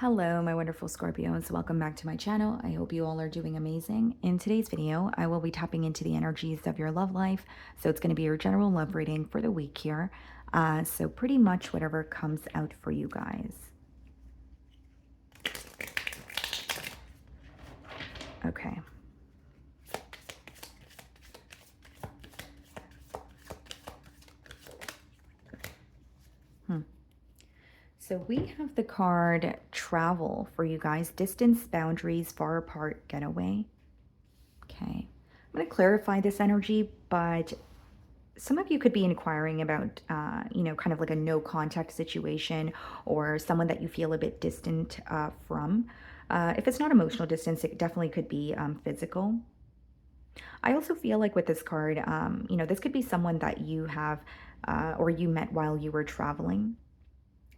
Hello, my wonderful Scorpios. Welcome back to my channel. I hope you all are doing amazing. In today's video, I will be tapping into the energies of your love life. So it's going to be your general love reading for the week here. So pretty much whatever comes out for you guys. Okay. So we have the card travel for you guys. Distance, boundaries, far apart, getaway. Okay. I'm going to clarify this energy, but some of you could be inquiring about, kind of like a no contact situation or someone that you feel a bit distant from. If it's not emotional distance, it definitely could be physical. I also feel like with this card, this could be someone that you have or you met while you were traveling.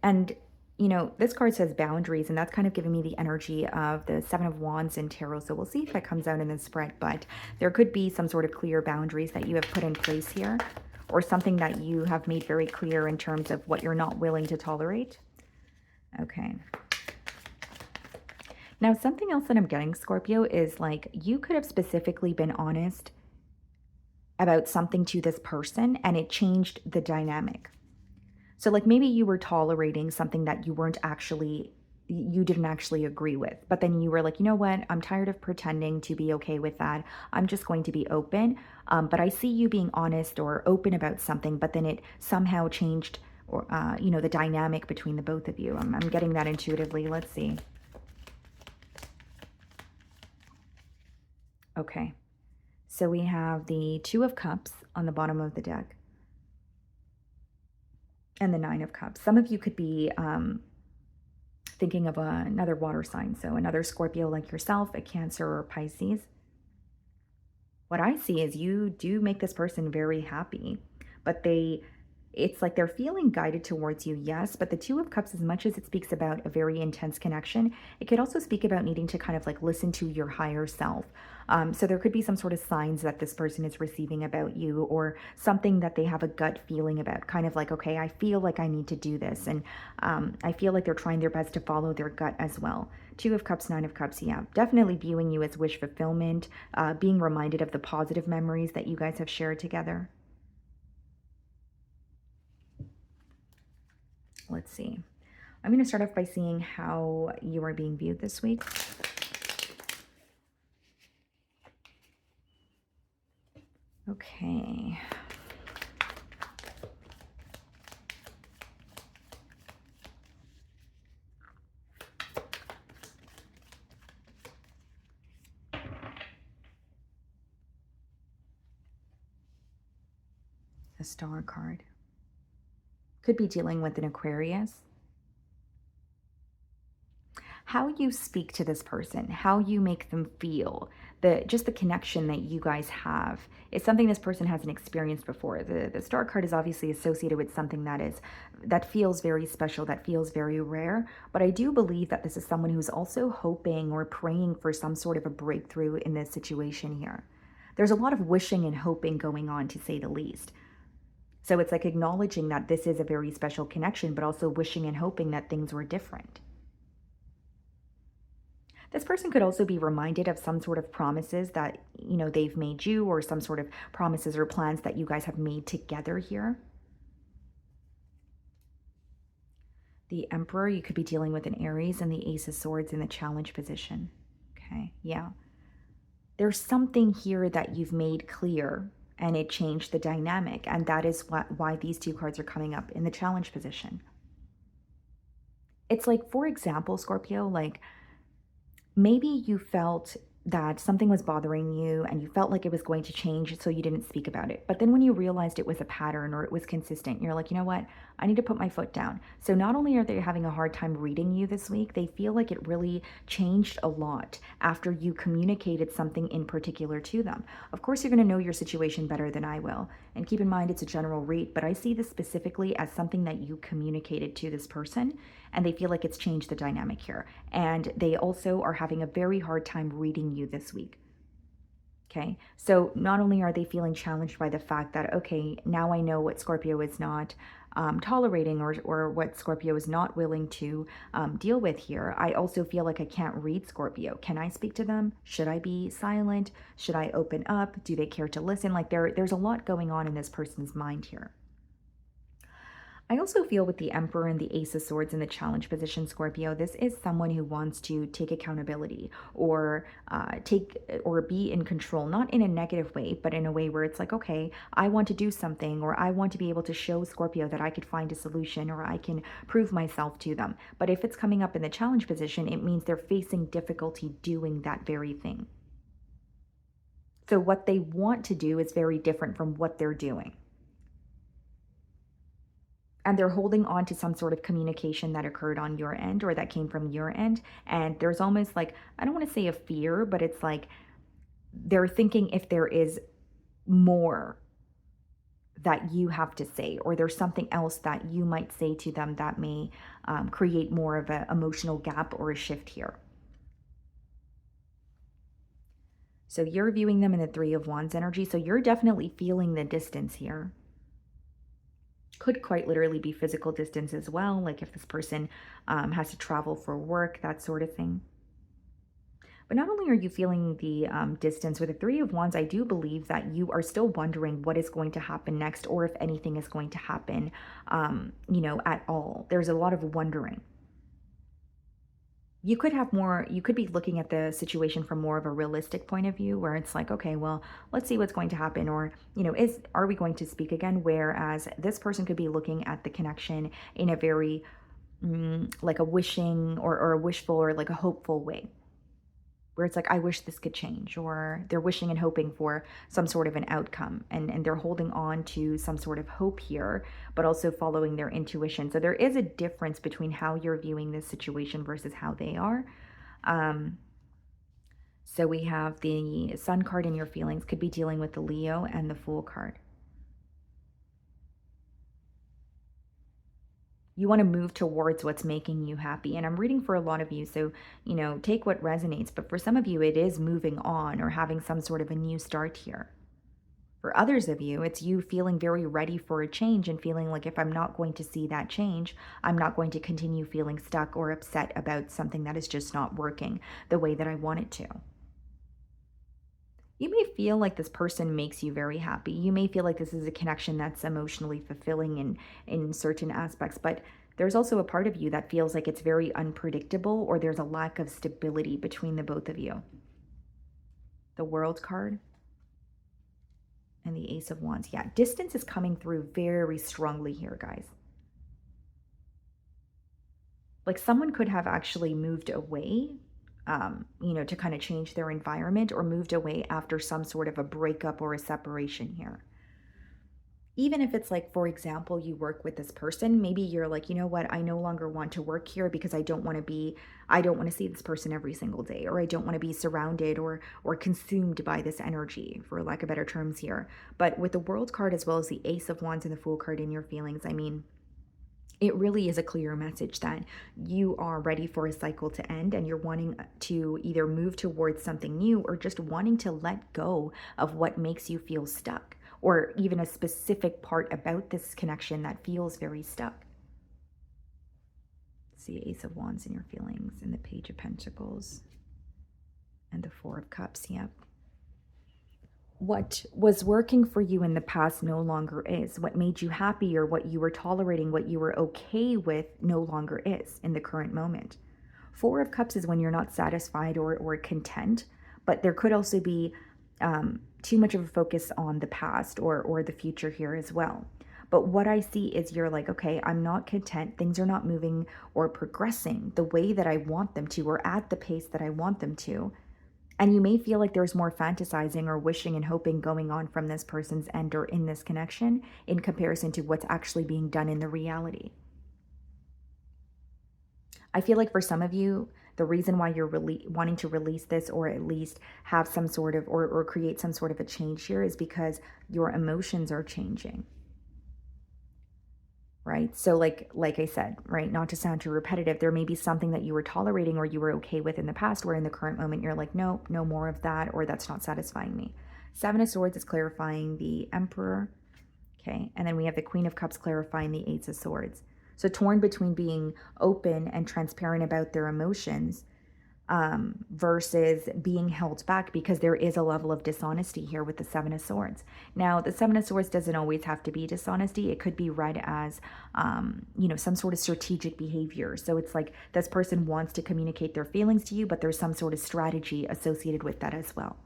And, this card says boundaries, and that's kind of giving me the energy of the Seven of Wands in Tarot. So we'll see if that comes out in the spread, but there could be some sort of clear boundaries that you have put in place here, or something that you have made very clear in terms of what you're not willing to tolerate. Okay. Now, something else that I'm getting, Scorpio, is like you could have specifically been honest about something to this person, and it changed the dynamic. So like maybe you were tolerating something that you didn't actually agree with, but then you were like, you know what, I'm tired of pretending to be okay with that. I'm just going to be open. But I see you being honest or open about something, but then it somehow changed or, the dynamic between the both of you. I'm getting that intuitively. Let's see. Okay. So we have the Two of Cups on the bottom of the deck and the Nine of Cups. Some of you could be thinking of another water sign, so another Scorpio like yourself, a Cancer or Pisces. What I see is you do make this person very happy, but it's like they're feeling guided towards you, yes, but the Two of Cups, as much as it speaks about a very intense connection, it could also speak about needing to kind of like listen to your higher self. So there could be some sort of signs that this person is receiving about you, or something that they have a gut feeling about, kind of like, okay, I feel like I need to do this. And I feel like they're trying their best to follow their gut as well. Two of Cups, Nine of Cups, yeah, definitely viewing you as wish fulfillment, being reminded of the positive memories that you guys have shared together. Let's see. I'm going to start off by seeing how you are being viewed this week. Okay. The Star card. Could be dealing with an Aquarius. How you speak to this person, how you make them feel, just the connection that you guys have is something this person hasn't experienced before. The Star card is obviously associated with something that feels very special, that feels very rare. But I do believe that this is someone who's also hoping or praying for some sort of a breakthrough in this situation here. There's a lot of wishing and hoping going on, to say the least. So it's like acknowledging that this is a very special connection, but also wishing and hoping that things were different. This person could also be reminded of some sort of promises that, they've made you, or some sort of promises or plans that you guys have made together here. The Emperor, you could be dealing with an Aries, and the Ace of Swords in the challenge position. Okay, yeah. There's something here that you've made clear, and it changed the dynamic, and that is why these two cards are coming up in the challenge position. It's like, for example, Scorpio, like maybe you felt that something was bothering you and you felt like it was going to change, so you didn't speak about it. But then when you realized it was a pattern or it was consistent, you're like, you know what? I need to put my foot down. So not only are they having a hard time reading you this week, they feel like it really changed a lot after you communicated something in particular to them. Of course, you're going to know your situation better than I will. And keep in mind, it's a general read, but I see this specifically as something that you communicated to this person, and they feel like it's changed the dynamic here. And they also are having a very hard time reading you this week. Okay, so not only are they feeling challenged by the fact that, okay, now I know what Scorpio is not tolerating, or what Scorpio is not willing to deal with here. I also feel like I can't read Scorpio. Can I speak to them? Should I be silent? Should I open up? Do they care to listen? Like there's a lot going on in this person's mind here. I also feel with the Emperor and the Ace of Swords in the challenge position, Scorpio, this is someone who wants to take accountability, or take or be in control, not in a negative way, but in a way where it's like, okay, I want to do something, or I want to be able to show Scorpio that I could find a solution, or I can prove myself to them. But if it's coming up in the challenge position, it means they're facing difficulty doing that very thing. So what they want to do is very different from what they're doing. And they're holding on to some sort of communication that occurred on your end, or that came from your end. And there's almost like, I don't want to say a fear, but it's like they're thinking if there is more that you have to say, or there's something else that you might say to them that may create more of an emotional gap or a shift here. So you're viewing them in the Three of Wands energy. So you're definitely feeling the distance here. Could quite literally be physical distance as well, like if this person has to travel for work, that sort of thing. But not only are you feeling the distance with the Three of Wands, I do believe that you are still wondering what is going to happen next, or if anything is going to happen, at all. There's a lot of wondering. You could have more, you could be looking at the situation from more of a realistic point of view, where it's like, okay, well, let's see what's going to happen, or are we going to speak again? Whereas this person could be looking at the connection in a very like a wishing, or a wishful, or like a hopeful way, where it's like, I wish this could change, or they're wishing and hoping for some sort of an outcome, and they're holding on to some sort of hope here, but also following their intuition. So there is a difference between how you're viewing this situation versus how they are. So we have the Sun card in your feelings, could be dealing with the Leo, and the Fool card. You want to move towards what's making you happy. And I'm reading for a lot of you, so, take what resonates. But for some of you, it is moving on, or having some sort of a new start here. For others of you, it's you feeling very ready for a change, and feeling like, if I'm not going to see that change, I'm not going to continue feeling stuck or upset about something that is just not working the way that I want it to. You may feel like this person makes you very happy. You may feel like this is a connection that's emotionally fulfilling in certain aspects, but there's also a part of you that feels like it's very unpredictable, or there's a lack of stability between the both of you. The World card and the Ace of Wands. Yeah, distance is coming through very strongly here, guys. Like someone could have actually moved away, to kind of change their environment, or moved away after some sort of a breakup or a separation here. Even if it's like, for example, you work with this person, maybe you're like, you know what, I no longer want to work here because I don't want to see this person every single day, or I don't want to be surrounded or consumed by this energy, for lack of better terms here. But with the World card, as well as the Ace of Wands and the Fool card in your feelings, I mean, it really is a clear message that you are ready for a cycle to end, and you're wanting to either move towards something new, or just wanting to let go of what makes you feel stuck, or even a specific part about this connection that feels very stuck. See, Ace of Wands in your feelings, and the Page of Pentacles, and the Four of Cups. Yep. What was working for you in the past no longer is. What made you happy, or what you were tolerating, what you were okay with, no longer is in the current moment. Four of Cups is when you're not satisfied or content, but there could also be too much of a focus on the past or the future here as well. But what I see is you're like, okay, I'm not content. Things are not moving or progressing the way that I want them to, or at the pace that I want them to. And you may feel like there's more fantasizing or wishing and hoping going on from this person's end, or in this connection, in comparison to what's actually being done in the reality. I feel like for some of you, the reason why you're wanting to release this, or at least have some sort of, or create some sort of a change here, is because your emotions are changing. Right? So like I said, right, not to sound too repetitive, there may be something that you were tolerating or you were okay with in the past, where in the current moment you're like, nope, no more of that, or that's not satisfying me. Seven of Swords is clarifying the Emperor. Okay. And then we have the Queen of Cups clarifying the Ace of Swords. So torn between being open and transparent about their emotions versus being held back, because there is a level of dishonesty here with the Seven of Swords. Now, the Seven of Swords doesn't always have to be dishonesty. It could be read as, some sort of strategic behavior. So it's like this person wants to communicate their feelings to you, but there's some sort of strategy associated with that as well.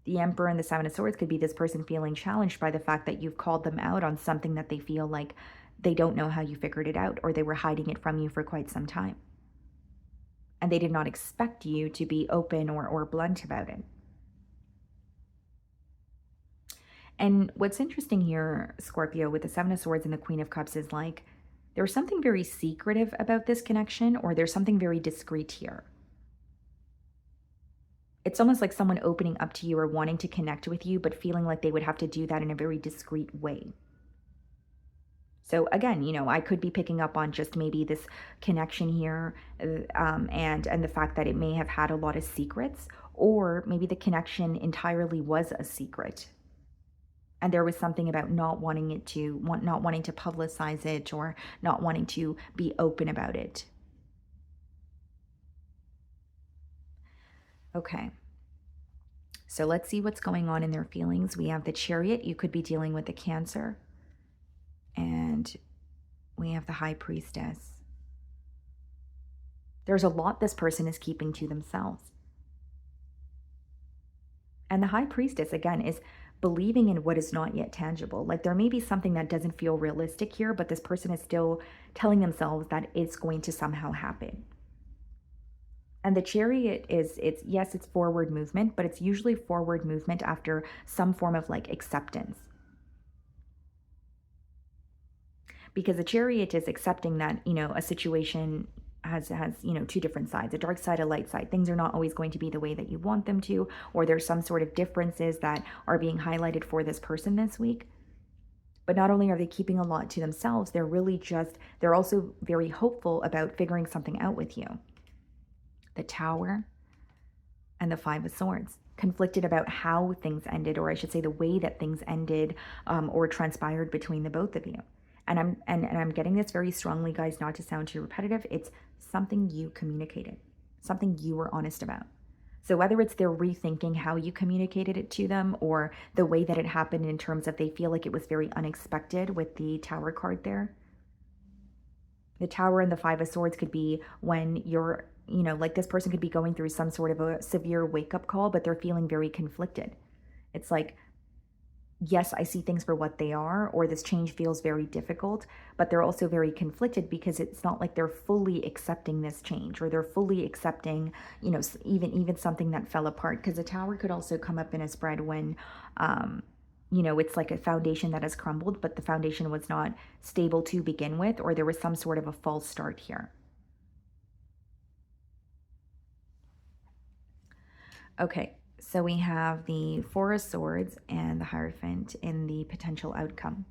The Emperor and the Seven of Swords could be this person feeling challenged by the fact that you've called them out on something that they feel like they don't know how you figured it out, or they were hiding it from you for quite some time. And they did not expect you to be open or blunt about it. And what's interesting here, Scorpio, with the Seven of Swords and the Queen of Cups is like, there's something very secretive about this connection, or there's something very discreet here. It's almost like someone opening up to you or wanting to connect with you, but feeling like they would have to do that in a very discreet way. So again, I could be picking up on just maybe this connection here, and the fact that it may have had a lot of secrets, or maybe the connection entirely was a secret, and there was something about not wanting to publicize it, or not wanting to be open about it. Okay. So let's see what's going on in their feelings. We have the Chariot. You could be dealing with a Cancer. And we have the High Priestess. There's a lot this person is keeping to themselves. And the High Priestess, again, is believing in what is not yet tangible. Like there may be something that doesn't feel realistic here, but this person is still telling themselves that it's going to somehow happen. And the Chariot it's forward movement, but it's usually forward movement after some form of like acceptance. Because the Chariot is accepting that, a situation has two different sides, a dark side, a light side. Things are not always going to be the way that you want them to, or there's some sort of differences that are being highlighted for this person this week. But not only are they keeping a lot to themselves, they're also very hopeful about figuring something out with you. The Tower and the Five of Swords, conflicted about how things ended, or I should say the way that things ended, or transpired between the both of you. And I'm getting this very strongly, guys, not to sound too repetitive. It's something you communicated, something you were honest about. So whether it's they're rethinking how you communicated it to them, or the way that it happened in terms of they feel like it was very unexpected with the Tower card there. The Tower and the Five of Swords could be when you're, like this person could be going through some sort of a severe wake-up call, but they're feeling very conflicted. It's like, yes, I see things for what they are, or this change feels very difficult, but they're also very conflicted because it's not like they're fully accepting this change, or they're fully accepting, even something that fell apart. Because the Tower could also come up in a spread when, it's like a foundation that has crumbled, but the foundation was not stable to begin with, or there was some sort of a false start here. Okay. So we have the Four of Swords and the Hierophant in the potential outcome.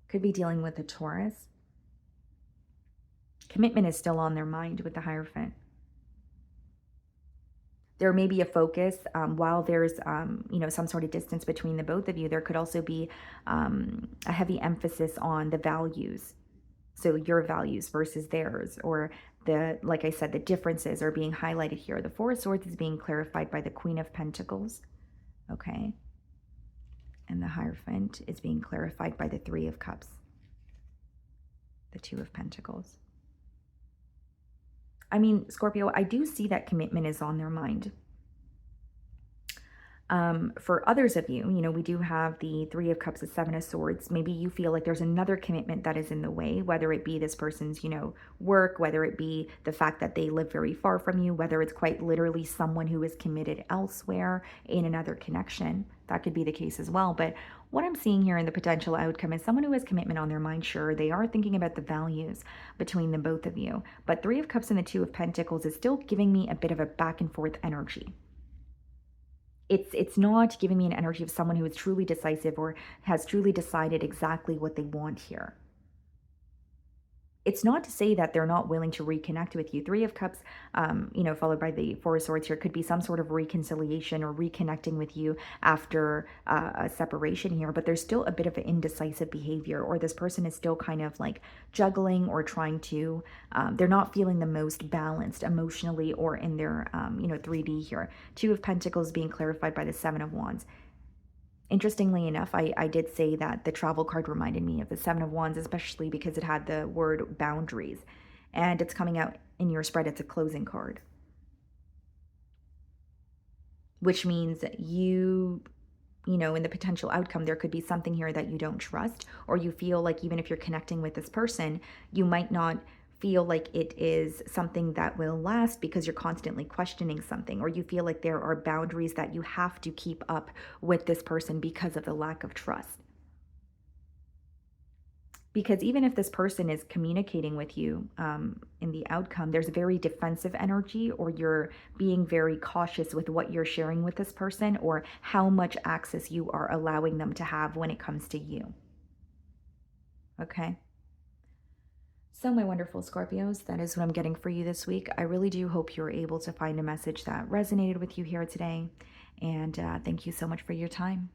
Could be dealing with a Taurus. Commitment is still on their mind with the Hierophant. There may be a focus while there's, some sort of distance between the both of you. There could also be a heavy emphasis on the values. So your values versus theirs, or like I said, the differences are being highlighted here. The Four of Swords is being clarified by the Queen of Pentacles. Okay. And the Hierophant is being clarified by the Three of Cups. The Two of Pentacles. I mean, Scorpio, I do see that commitment is on their mind. For others of you, we do have the Three of Cups, the Seven of Swords. Maybe you feel like there's another commitment that is in the way, whether it be this person's, work, whether it be the fact that they live very far from you, whether it's quite literally someone who is committed elsewhere in another connection. That could be the case as well. But what I'm seeing here in the potential outcome is someone who has commitment on their mind. Sure, they are thinking about the values between the both of you. But Three of Cups and the Two of Pentacles is still giving me a bit of a back and forth energy. It's not giving me an energy of someone who is truly decisive or has truly decided exactly what they want here. it's not to say that they're not willing to reconnect with you. Three of Cups, followed by the Four of Swords here, could be some sort of reconciliation or reconnecting with you after a separation here, but there's still a bit of an indecisive behavior, or this person is still kind of like juggling or trying to, they're not feeling the most balanced emotionally or in their, 3D here. Two of Pentacles being clarified by the Seven of Wands. Interestingly enough, I did say that the travel card reminded me of the Seven of Wands, especially because it had the word boundaries. And it's coming out in your spread, it's a closing card. Which means in the potential outcome, there could be something here that you don't trust, or you feel like even if you're connecting with this person, you might not feel like it is something that will last because you're constantly questioning something, or you feel like there are boundaries that you have to keep up with this person because of the lack of trust. Because even if this person is communicating with you in the outcome, there's a very defensive energy, or you're being very cautious with what you're sharing with this person, or how much access you are allowing them to have when it comes to you. Okay. So, my wonderful Scorpios, that is what I'm getting for you this week. I really do hope you're able to find a message that resonated with you here today. And thank you so much for your time.